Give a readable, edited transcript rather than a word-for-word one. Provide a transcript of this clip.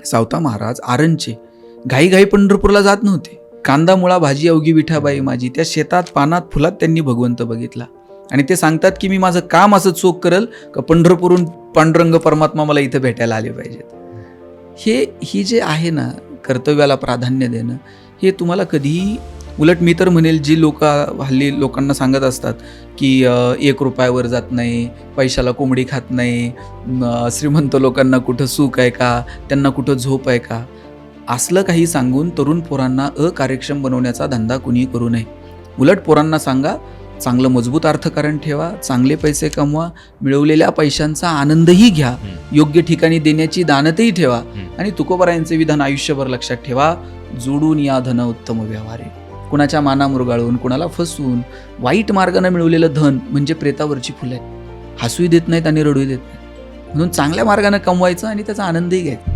सावता महाराज आरणचे घाईघाई पंढरपूरला जात नव्हते. कांदा मुळा भाजी अवघी विठाबाई माझी, त्या शेतात पानात फुलात त्यांनी भगवंत बघितला. आणि ते सांगतात की मी माझं काम असं चोख करल का पंढरपूरहून पांडुरंग परमात्मा मला इथं भेटायला आले पाहिजेत. ही जे आहे ना कर्तव्याला प्राधान्य देणं, हे तुम्हाला कधीही, उलट मी तर म्हणेल जी लोक हल्ली लोकांना सांगत असतात की 1 रुपयावर जात नाही, पैशाला कोंबडी खात नाही, श्रीमंत लोकांना कुठं सुख आहे का, त्यांना कुठं झोप आहे का, असलं काही सांगून तरुण पोरांना अकार्यक्षम बनवण्याचा धंदा कुणी करू नये. उलट पोरांना सांगा, चांगलं मजबूत अर्थकारण ठेवा, चांगले पैसे कमवा, मिळवलेल्या पैशांचा आनंदही घ्या, योग्य ठिकाणी देण्याची दानतही ठेवा. आणि तुकोबारायांचे विधान आयुष्यभर लक्षात ठेवा, जोडून या धन उत्तम व्यवहारे. कुणाच्या माना मुरगाळून, कुणाला फसवून वाईट मार्गाने मिळवलेलं धन म्हणजे प्रेतावरची फुलं आहेत. हसूही देत नाहीत आणि रडूही देत नाहीत. म्हणून चांगल्या मार्गाने कमवायचं आणि त्याचा आनंदही घ्यायचा.